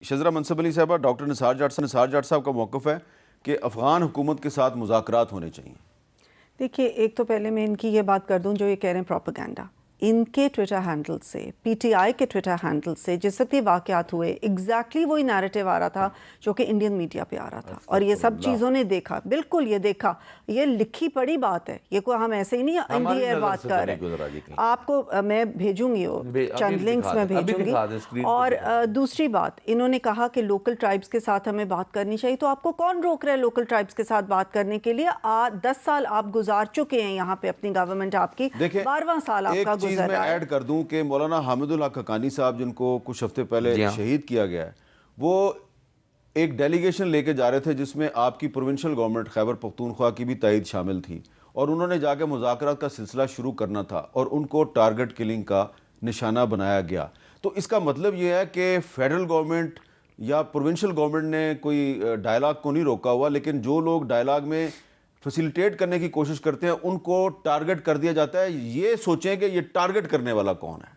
शजरा मनसब अली साहबा, डॉक्टर निसार जाट साहब का मौक़िफ़ है कि अफ़गान हुकूमत के साथ मुज़ाकरात होने चाहिए। देखिए, एक तो पहले मैं इनकी ये बात कर दूं, जो ये कह रहे हैं प्रोपेगेंडा, इनके ट्विटर हैंडल से, पीटीआई के ट्विटर हैंडल से जिस वक्त ये वाक़यात हुए, एग्जैक्टली वही नैरेटिव आ रहा था जो कि इंडियन मीडिया पे आ रहा था। और ये सब चीज़ों ने देखा, बिल्कुल ये देखा, ये लिखी पड़ी बात है, ये कोई हम ऐसे ही नहीं इन दी एयर बात कर रहे हैं। आपको मैं भेजूंगी वो चंद लिंक्स में भेजूंगी। और दूसरी बात, इन्होंने कहा कि लोकल ट्राइब्स के साथ हमें बात करनी चाहिए। तो आपको कौन रोक रहा है लोकल ट्राइब्स के साथ बात करने के लिए? 10 साल आप गुजार चुके हैं यहाँ पे, अपनी गवर्नमेंट आपकी 12वां साल आपका गुजर मैं ऐड कर दूं कि मौलाना हामिदुल हक हक्कानी साहब, जिनको कुछ हफ्ते पहले शहीद किया गया है, वो एक डेलीगेशन लेके जा रहे थे जिसमें आपकी प्रोविंशियल गवर्नमेंट खैबर पख्तूनख्वा की भी तायद शामिल थी, और उन्होंने जाके मुज़ाकरात का सिलसिला शुरू करना था और उनको टारगेट किलिंग का निशाना बनाया गया। तो इसका मतलब ये है कि फेडरल गवर्नमेंट या प्रोविंशियल गवर्नमेंट ने कोई डायलॉग को नहीं रोका हुआ, लेकिन जो लोग डायलॉग में फैसिलिटेट करने की कोशिश करते हैं उनको टारगेट कर दिया जाता है। ये सोचें कि ये टारगेट करने वाला कौन है।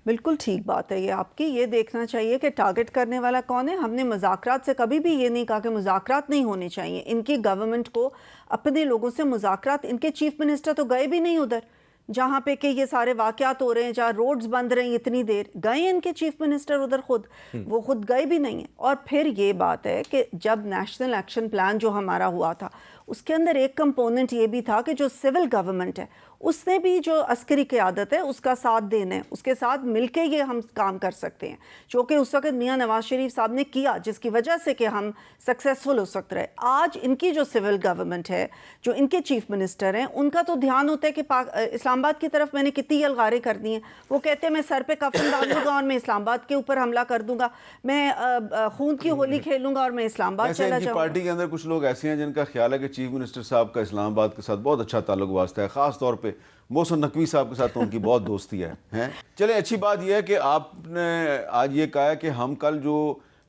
बिल्कुल ठीक बात है ये आपकी, ये देखना चाहिए कि टारगेट करने वाला कौन है। हमने मुज़ाकरात से कभी भी ये नहीं कहा कि मुज़ाकरात नहीं होने चाहिए। इनकी गवर्नमेंट को अपने लोगों से मुज़ाकरात, इनके चीफ मिनिस्टर तो गए भी नहीं उधर जहाँ पे कि ये सारे वाक़यात हो रहे हैं, जहाँ रोड्स बंद रहे हैं इतनी देर, गए इनके चीफ मिनिस्टर उधर खुद? वो खुद गए भी नहीं है। और फिर ये बात है कि जब नेशनल एक्शन प्लान जो हमारा हुआ था, उसके अंदर एक कंपोनेंट ये भी था कि जो सिविल गवर्नमेंट है उसने भी जो अस्करी क़यादत है उसका साथ देना है, उसके साथ मिलके ये हम काम कर सकते हैं, जो कि उस वक्त मियां नवाज शरीफ साहब ने किया, जिसकी वजह से कि हम सक्सेसफुल हो सकते रहे। आज इनकी जो सिविल गवर्नमेंट है, जो इनके चीफ मिनिस्टर हैं, उनका तो ध्यान होता है कि इस्लामाबाद की तरफ मैंने कितनी यलगारें कर दी हैं। वो कहते हैं मैं सर पे कफन डालूंगा और मैं इस्लामाबाद के ऊपर हमला कर दूंगा, मैं खून की होली खेलूंगा और मैं इस्लामाबाद चला जाऊंगा। पार्टी के अंदर कुछ लोग ऐसे हैं जिनका ख्याल है कि चीफ मिनिस्टर साहब का इस्लामाबाद के साथ बहुत अच्छा ताल्लुक वास्ता है, खास तौर पे मोहसिन नकवी साहब के साथ तो उनकी बहुत दोस्ती है। चले, अच्छी बात यह है कि आपने आज ये कहा है कि हम कल जो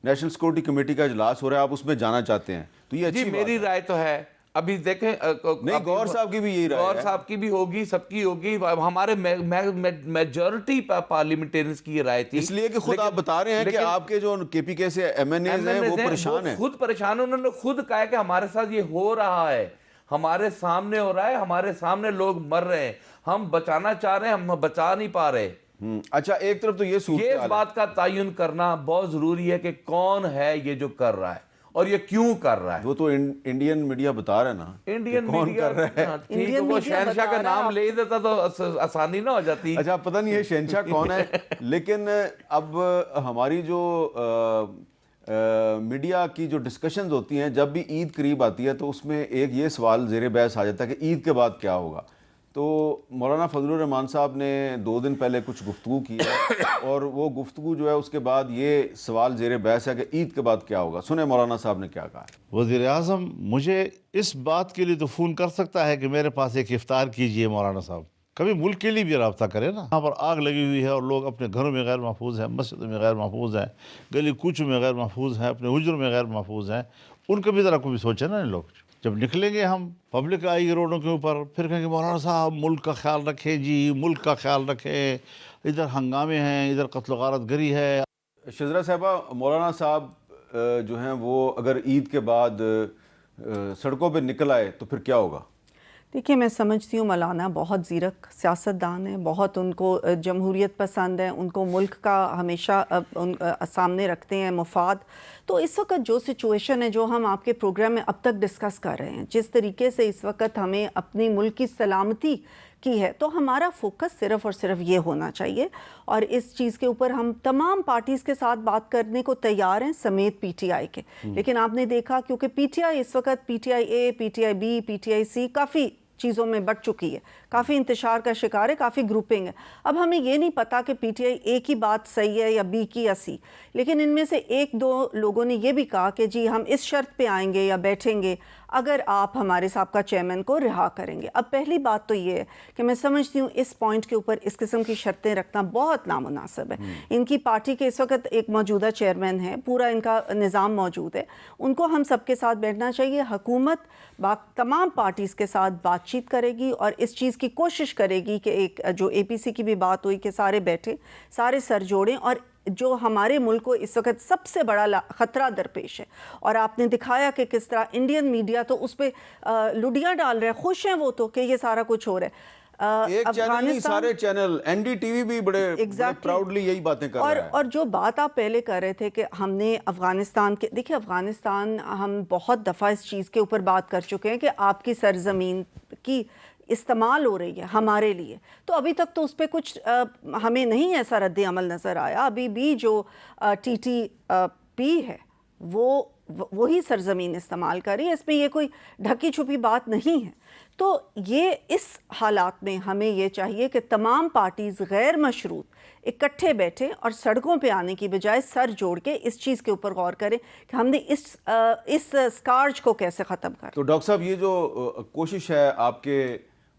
नेशनल सिक्योरिटी कमेटी का इजलास हो रहा है आप उसमें जाना चाहते हैं, तो ये अच्छी मेरी राय तो है। अभी देखें, नहीं, गौर साहब की भी यही राय है। गौर साहब की भी होगी, सबकी होगी, हमारे मेजॉरिटी पार्लियामेंटेरियंस की ये राय थी। इसलिए कि खुद आप बता रहे हैं कि आपके जो केपीके से एमएनए हैं वो परेशान हैं, खुद परेशान। उन्होंने खुद कहा कि हमारे साथ ये हो रहा है, हमारे सामने हो रहा है, हमारे सामने लोग मर रहे हैं, हम बचाना चाह रहे हैं, हम बचा नहीं पा रहे। अच्छा, एक तरफ तो ये इस बात का तयन करना बहुत जरूरी है कि कौन है ये जो कर रहा है और ये क्यों कर रहा है। वो तो इंडियन मीडिया बता रहा है ना, इंडियन कौन मीडिया कर रहा है। ठीक है, वो शहनशाह का नाम ले देता तो आसानी ना हो जाती। अच्छा, पता नहीं है शहनशाह कौन है, लेकिन अब हमारी जो मीडिया की जो डिस्कशंस होती हैं, जब भी ईद करीब आती है तो उसमें एक ये सवाल ज़ेर बहस आ जाता है कि ईद के बाद क्या होगा। तो मौलाना फजलुर रहमान साहब ने 2 दिन पहले कुछ गुफ्तगू की है और वो गुफ्तगू जो है उसके बाद ये सवाल ज़ेर बहस है कि ईद के बाद क्या होगा। सुने मौलाना साहब ने क्या कहा है। वज़ीर आज़म मुझे इस बात के लिए तो फ़ोन कर सकता है कि मेरे पास एक इफ्तार कीजिए मौलाना साहब, कभी मुल्क के लिए भी रब्ता करें ना। यहाँ पर आग लगी हुई है और लोग अपने घरों में गैर महफूज हैं, मस्जिदों में गैर महफूज हैं, गली कूचों में गैर महफूज हैं, अपने हुजरों में गैर महफूज हैं, उनका भी ज़रा कोई सोचे ना। लोग जब निकलेंगे हम पब्लिक आएगी रोडों के ऊपर, फिर कहेंगे मौलाना साहब मुल्क का ख्याल रखें जी, मुल्क का ख्याल रखें, इधर हंगामे हैं, इधर कत्ल गारत गरी है। शजरा साहबा, मौलाना साहब जो हैं वो अगर ईद के बाद सड़कों पे निकल आए तो फिर क्या होगा? देखिए, मैं समझती हूँ मौलाना बहुत ज़ीरक सियासतदान है, बहुत उनको जमहूरियत पसंद है, उनको मुल्क का हमेशा सामने रखते हैं मुफाद। तो इस वक्त जो सिचुएशन है, जो हम आपके प्रोग्राम में अब तक डिस्कस कर रहे हैं, जिस तरीके से इस वक्त हमें अपनी मुल्क की सलामती की है, तो हमारा फोकस सिर्फ़ और सिर्फ ये होना चाहिए। और इस चीज़ के ऊपर हम तमाम पार्टीज़ के साथ बात करने को तैयार हैं, समेत पीटीआई के। लेकिन आपने देखा, क्योंकि पीटीआई इस वक्त पीटीआई ए, पीटीआई बी, पीटीआई सी काफ़ी चीज़ों में बढ़ चुकी है, काफ़ी इंतशार का शिकार है, काफ़ी ग्रुपिंग है। अब हमें ये नहीं पता कि पीटीआई ए की बात सही है या बी की या सी, लेकिन इनमें से 1-2 लोगों ने ये भी कहा कि जी हम इस शर्त पे आएंगे या बैठेंगे अगर आप हमारे साहब चेयरमैन को रिहा करेंगे। अब पहली बात तो ये है कि मैं समझती हूँ इस पॉइंट के ऊपर इस किस्म की शर्तें रखना बहुत नामुनासिब है। इनकी पार्टी के इस वक्त एक मौजूदा चेयरमैन है, पूरा इनका निज़ाम मौजूद है, उनको हम सबके साथ बैठना चाहिए। हुकूमत तमाम पार्टीज़ के साथ बातचीत करेगी और इस चीज़ की कोशिश करेगी कि एक जो APC की भी बात हुई कि सारे बैठे, सारे सर जोड़ें और जो हमारे मुल्क को इस वक्त सबसे बड़ा ख़तरा दरपेश है। और आपने दिखाया कि किस तरह इंडियन मीडिया तो उस पर लुडियाँ डाल रहे हैं, खुश हैं वो तो कि ये सारा कुछ हो रहा है। एक चैनल नहीं, सारे चैनल, एनडीटीवी भी बड़े प्राउडली यही बातें कर रहा है। और जो बात आप पहले कर रहे थे कि हमने अफ़गानिस्तान के, देखिए अफ़गानिस्तान हम बहुत दफ़ा इस चीज़ के ऊपर बात कर चुके हैं कि आपकी सरजमीन की इस्तेमाल हो रही है हमारे लिए, तो अभी तक तो उस पर कुछ हमें नहीं ऐसा रद्द अमल नज़र आया। अभी भी जो TTP है वो वही सरजमीन इस्तेमाल कर रही है, इसमें ये कोई ढकी छुपी बात नहीं है। तो ये इस हालात में हमें ये चाहिए कि तमाम पार्टीज़ गैर मशरूत इकट्ठे बैठे और सड़कों पे आने की बजाय सर जोड़ के इस चीज़ के ऊपर गौर करें कि हमने इस स्कार्ज को कैसे ख़त्म कर। तो डॉक्टर साहब, ये जो कोशिश है आपके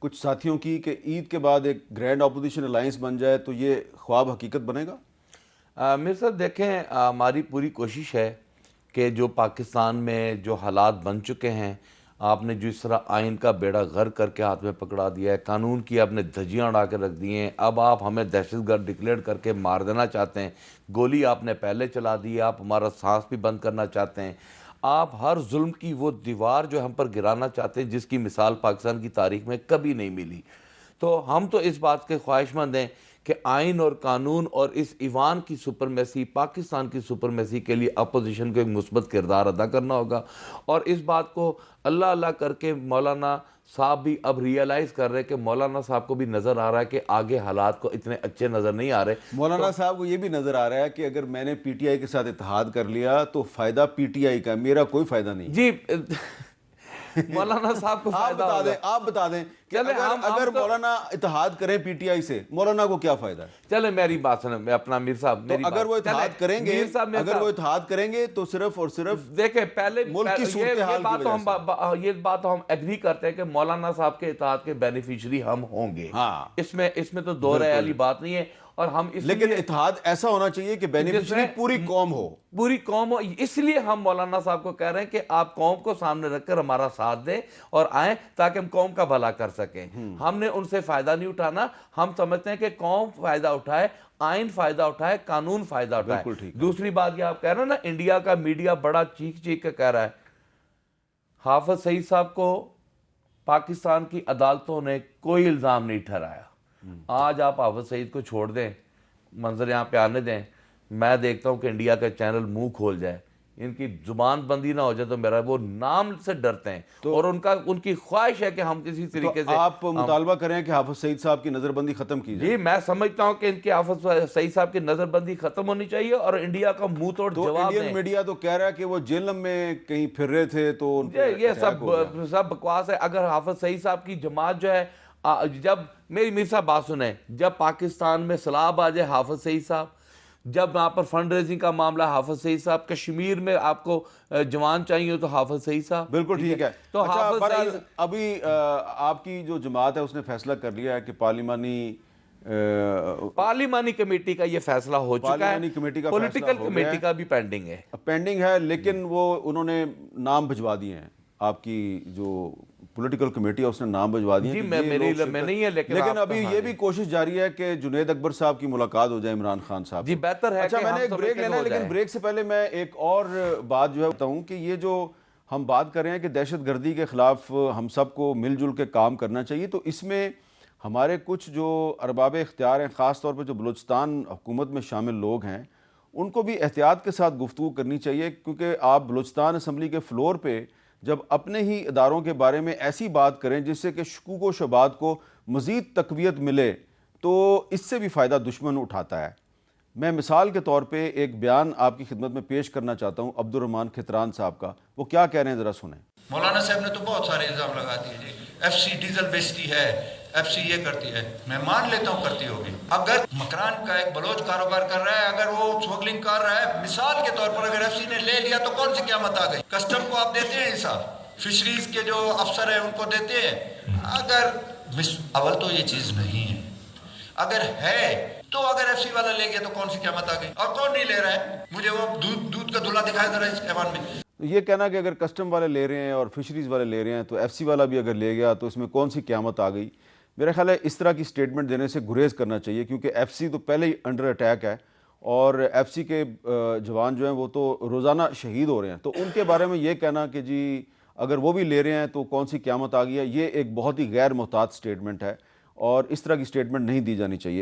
कुछ साथियों की कि ईद के बाद एक ग्रैंड अपोजिशन अलायंस बन जाए, तो ये ख्वाब हकीकत बनेगा? मेरे साथ देखें, हमारी पूरी कोशिश है कि जो पाकिस्तान में जो हालात बन चुके हैं, आपने जिस तरह आइन का बेड़ा गर्क करके हाथ में पकड़ा दिया है, कानून की आपने धज्जियाँ उड़ा के रख दी हैं, अब आप हमें दहशतगर्द डिक्लेयर करके मार देना चाहते हैं, गोली आपने पहले चला दी है, आप हमारा सांस भी बंद करना चाहते हैं, आप हर जुल्म की वो दीवार जो हम पर गिराना चाहते हैं जिसकी मिसाल पाकिस्तान की तारीख में कभी नहीं मिली। तो हम तो इस बात के ख्वाहिशमंद हैं कि आइन और कानून और इस ईवान की सुपरमेसी, पाकिस्तान की सुपरमेसी के लिए अपोजिशन को एक मुस्बत किरदार अदा करना होगा। और इस बात को अल्लाह अल्लाह करके मौलाना साहब भी अब रियलाइज़ कर रहे हैं कि मौलाना साहब को भी नज़र आ रहा है कि आगे हालात को इतने अच्छे नज़र नहीं आ रहे। मौलाना साहब को ये भी नज़र आ रहा है कि अगर मैंने PTI के साथ इत्तेहाद कर लिया तो फ़ायदा PTI का, मेरा कोई फ़ायदा नहीं जी मौलाना साहब को आप बता दें कि अगर मौलाना इत्तेहाद करें PTI से, मौलाना को क्या फायदा है? चले मेरी बात सुने, मैं अपना मीर साहब, तो अगर वो इत्तेहाद करेंगे तो सिर्फ और सिर्फ देखें पहले मुल्क की ये बात हम एग्री करते हैं कि मौलाना साहब के इत्तेहाद के बेनिफिशियरी हम होंगे। हाँ, इसमें तो दो राय वाली बात नहीं है। और हम लेकिन इत्तेहाद ऐसा होना चाहिए कि बेनिफिशियरी पूरी कौम हो। इसलिए हम मौलाना साहब को कह रहे हैं कि आप कौम को सामने रखकर हमारा साथ दें और आए ताकि हम कौम का भला कर सकें। हमने उनसे फायदा नहीं उठाना, हम समझते हैं कि कौम फायदा उठाए, आइन फायदा उठाए, कानून फायदा उठाए। दूसरी बात ये आप कह रहे हैं ना, इंडिया का मीडिया बड़ा चीख चीख के कह रहा है हाफिज सईद साहब को पाकिस्तान की अदालतों ने कोई इल्जाम नहीं ठहराया। आज आप हाफिज सईद को छोड़ दें, मंजर यहाँ पे आने दें, मैं देखता हूँ कि इंडिया का चैनल मुंह खोल जाए, इनकी जुबान बंदी ना हो जाए तो मेरा वो नाम से डरते हैं। तो और उनकी ख्वाहिश है कि हम किसी तरीके से आप मुतालबा करें कि हाफिज सईद साहब की नजरबंदी खत्म की जाए। जी, मैं समझता हूँ कि इनके हाफिज सईद साहब की नजरबंदी खत्म होनी चाहिए और इंडिया का मुंह तोड़ जवाब। इंडियन मीडिया तो कह रहा है कि वो जेल में कहीं फिर रहे थे, तो ये सब बकवास है। अगर हाफिज सईद साहब की जमात जो है, जब मेरी मीर साहब बात सुने, जब पाकिस्तान में सलाब आ जाए हाफिज सईद साहब, जब यहाँ पर फंड रेजिंग का मामला हाफिज सईद साहब, कश्मीर में आपको जवान चाहिए तो हाफिज सईद साहब। बिल्कुल ठीक है। तो हाफिज अभी आपकी जो जमात है उसने फैसला कर लिया है कि पार्लिमानी कमेटी का ये फैसला हो चुका है, पॉलिटिकल कमेटी का भी पेंडिंग है, लेकिन वो उन्होंने नाम भिजवा दिए हैं। आपकी जो पॉलिटिकल कमेटी है उसने नाम भिजवा दिए जी, मैं नहीं है, लेकिन अभी ये भी कोशिश जारी है कि जुनैद अकबर साहब की मुलाकात हो जाए इमरान खान साहब। जी, बेहतर है। अच्छा, मैंने एक ब्रेक लेना है, लेकिन ब्रेक से पहले मैं एक और बात जो है बताऊं कि ये जो हम बात कर रहे हैं कि दहशतगर्दी के खिलाफ हम सबको मिलजुल के काम करना चाहिए, तो इसमें हमारे कुछ जो अरबाब इख्तियार हैं, ख़ास तौर पर जो बलूचिस्तान हुकूमत में शामिल लोग हैं, उनको भी एहतियात के साथ गुफ्तगू करनी चाहिए, क्योंकि आप बलूचिस्तान असम्बली के फ्लोर पे जब अपने ही इदारों के बारे में ऐसी बात करें जिससे कि शकूक व शुबात को मज़ीद तक़वियत मिले, तो इससे भी फ़ायदा दुश्मन उठाता है। मैं मिसाल के तौर पे एक बयान आपकी खिदमत में पेश करना चाहता हूँ अब्दुर्रहमान खितरान साहब का। वो क्या कह रहे हैं ज़रा सुनें। मौलाना साहब ने तो बहुत सारे इल्ज़ाम लगा दिए जी, FC डीजल बेचती है, FC ये करती है। मैं मान लेता हूँ करती होगी। अगर मकरान का एक बलोच कारोबार कर रहा है, अगर वो स्मगलिंग कर रहा है, मिसाल के तौर पर अगर FC ने ले लिया तो कौन सी क़यामत आ गई? कस्टम को आप देते हैं हिसाब, फिशरीज के जो अफसर है उनको देते हैं। अगर अवल तो ये चीज़ नहीं है, अगर है तो अगर FC वाला ले गया तो कौन सी क़यामत आ गई? और कौन नहीं ले रहा है? मुझे वो दूध का धुला दिखाई दे रहा है इस ऐवान में। ये कहना कि अगर कस्टम वाले ले रहे हैं और फिशरीज़ वाले ले रहे हैं तो FC वाला भी अगर ले गया तो इसमें कौन सी क़यामत आ गई? मेरा ख्याल है इस तरह की स्टेटमेंट देने से गुरेज करना चाहिए, क्योंकि FC तो पहले ही अंडर अटैक है और एफसी के जवान जो हैं वो तो रोज़ाना शहीद हो रहे हैं, तो उनके बारे में ये कहना कि जी अगर वो भी ले रहे हैं तो कौन सी क़यामत आ गई है, ये एक बहुत ही गैर मुहतात स्टेटमेंट है और इस तरह की स्टेटमेंट नहीं दी जानी चाहिए।